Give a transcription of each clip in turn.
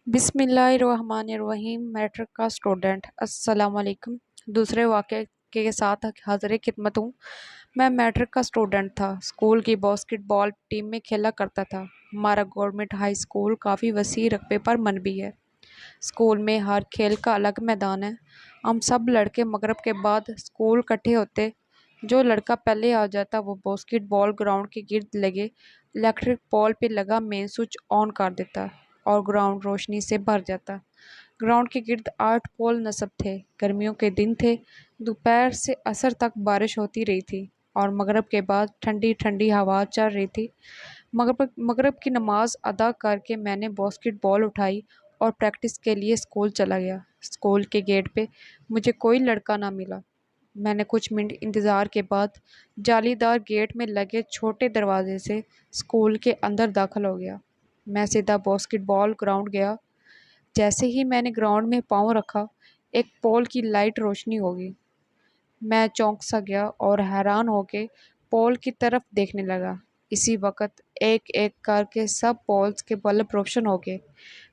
बिस्मिल्लाहिर्रहमानिर्रहीम। मैट्रिक का स्टूडेंट। अस्सलाम वालेकुम। दूसरे वाक़े के साथ हाज़िर खिदमत हूँ। मैं मैट्रिक का स्टूडेंट था। स्कूल की बास्केटबॉल टीम में खेला करता था। हमारा गवर्नमेंट हाई स्कूल काफ़ी वसी रकबे पर मनबी है। स्कूल में हर खेल का अलग मैदान है। हम सब लड़के मगरिब के बाद स्कूल इकट्ठे होते। जो लड़का पहले आ जाता वो बास्केटबॉल ग्राउंड के गिर्द लगे इलेक्ट्रिक पोल पे लगा मेन स्विच ऑन कर देता और ग्राउंड रोशनी से भर जाता। ग्राउंड के गिर्द 8 पोल नस्ब थे। गर्मियों के दिन थे। दोपहर से असर तक बारिश होती रही थी और मगरिब के बाद ठंडी ठंडी हवा चल रही थी। मगरिब की नमाज अदा करके मैंने बास्केटबॉल उठाई और प्रैक्टिस के लिए स्कूल चला गया। स्कूल के गेट पे मुझे कोई लड़का ना मिला। मैंने कुछ मिनट इंतज़ार के बाद जालीदार गेट में लगे छोटे दरवाजे से स्कूल के अंदर दाखिल हो गया। मैं सीधा बास्केटबॉल ग्राउंड गया। जैसे ही मैंने ग्राउंड में पाँव रखा, एक पोल की लाइट रोशनी होगी। मैं चौंक सा गया और हैरान होके पोल की तरफ देखने लगा। इसी वक्त एक एक करके सब पोल्स के बल्ब रोशन हो गए।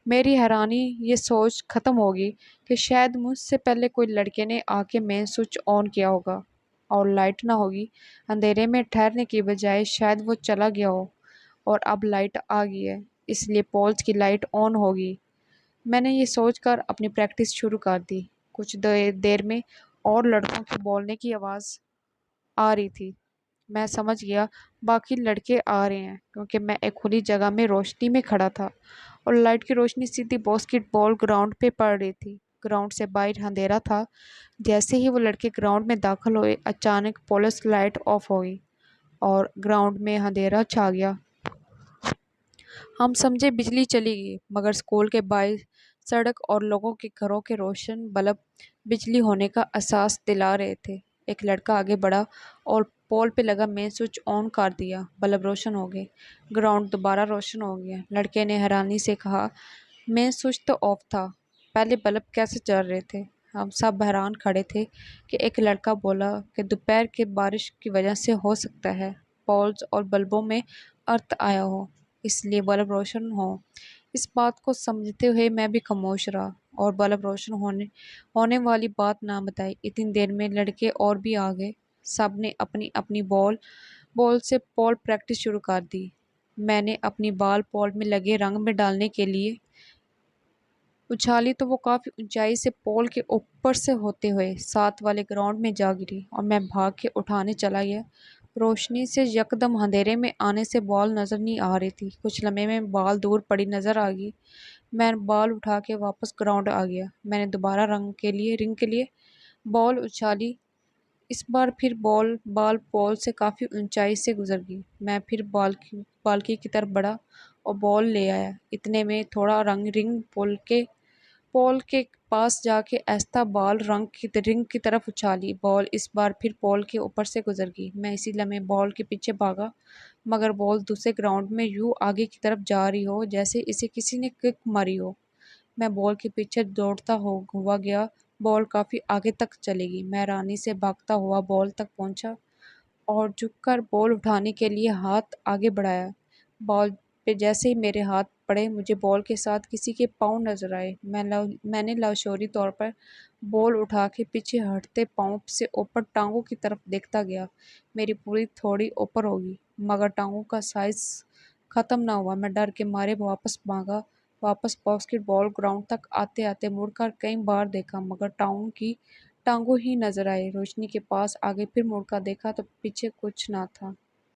मेरी हैरानी ये सोच ख़त्म होगी कि शायद मुझसे पहले कोई लड़के ने आके मेन स्विच ऑन किया होगा और लाइट ना होगी। अंधेरे में ठहरने की बजाय शायद वो चला गया हो और अब लाइट आ गई है, इसलिए पोल्स की लाइट ऑन होगी। मैंने ये सोचकर अपनी प्रैक्टिस शुरू कर दी। कुछ देर में और लड़कों के बोलने की आवाज़ आ रही थी। मैं समझ गया बाकी लड़के आ रहे हैं, क्योंकि मैं एक खुली जगह में रोशनी में खड़ा था और लाइट की रोशनी सीधी बास्केटबॉल ग्राउंड पे पड़ रही थी। ग्राउंड से बाहर अंधेरा था। जैसे ही वो लड़के ग्राउंड में दाखिल हुए, अचानक पुलिस लाइट ऑफ हो गई और ग्राउंड में अंधेरा छा गया। हम समझे बिजली चली गई, मगर स्कूल के बाहर सड़क और लोगों के घरों के रोशन बल्ब बिजली होने का एहसास दिला रहे थे। एक लड़का आगे बढ़ा और पोल पे लगा मेन स्विच ऑन कर दिया। बल्ब रोशन हो गए। ग्राउंड दोबारा रोशन हो गया। लड़के ने हैरानी से कहा, मेन स्विच तो ऑफ था, पहले बल्ब कैसे चल रहे थे? हम सब हैरान खड़े थे कि एक लड़का बोला कि दोपहर के बारिश की वजह से हो सकता है पोल्स और बल्बों में अर्थ आया हो, इसलिए बल्ब रोशन हो। इस बात को समझते हुए मैं भी खामोश रहा और बल्ब रोशन होने वाली बात ना बताई। इतनी देर में लड़के और भी आ गए। सब ने अपनी अपनी बॉल से पोल प्रैक्टिस शुरू कर दी। मैंने अपनी बॉल पोल में लगे रंग में डालने के लिए उछाली तो वो काफ़ी ऊंचाई से पोल के ऊपर से होते हुए साथ वाले ग्राउंड में जा गिरी और मैं भाग के उठाने चला गया। रोशनी से यकदम अंधेरे में आने से बॉल नज़र नहीं आ रही थी। कुछ लम्हे में बॉल दूर पड़ी नज़र आ गई। मैं बॉल उठा के वापस ग्राउंड आ गया। मैंने दोबारा रिंग के लिए बॉल उछाली। इस बार फिर बॉल पोल से काफ़ी ऊंचाई से गुजर गई। मैं फिर बाल्की की तरफ बढ़ा और बॉल ले आया। इतने में थोड़ा रिंग पोल के पास जाके आहिस्ता बॉल रिंग की तरफ उछाली। बॉल इस बार फिर पोल के ऊपर से गुजर गई। मैं इसी लम्हे बॉल के पीछे भागा, मगर बॉल दूसरे ग्राउंड में यूं आगे की तरफ जा रही हो जैसे इसे किसी ने किक मारी हो। मैं बॉल के पीछे दौड़ता हुआ गया। बॉल काफ़ी आगे तक चलेगी। मैं हैरानी से भागता हुआ बॉल तक पहुंचा और झुककर बॉल उठाने के लिए हाथ आगे बढ़ाया। बॉल पे जैसे ही मेरे हाथ पड़े, मुझे बॉल के साथ किसी के पाँव नजर आए। मैंने लाशौरी तौर पर बॉल उठा के पीछे हटते पाँव से ऊपर टांगों की तरफ देखता गया। मेरी पूरी थोड़ी ऊपर होगी, मगर टांगों का साइज ख़त्म ना हुआ। मैं डर के मारे वापस भागा। वापस बास्केटबॉल ग्राउंड तक आते आते मुड़कर कई बार देखा, मगर टांगों ही नजर आए। रोशनी के पास आगे फिर मुड़कर देखा तो पीछे कुछ ना था।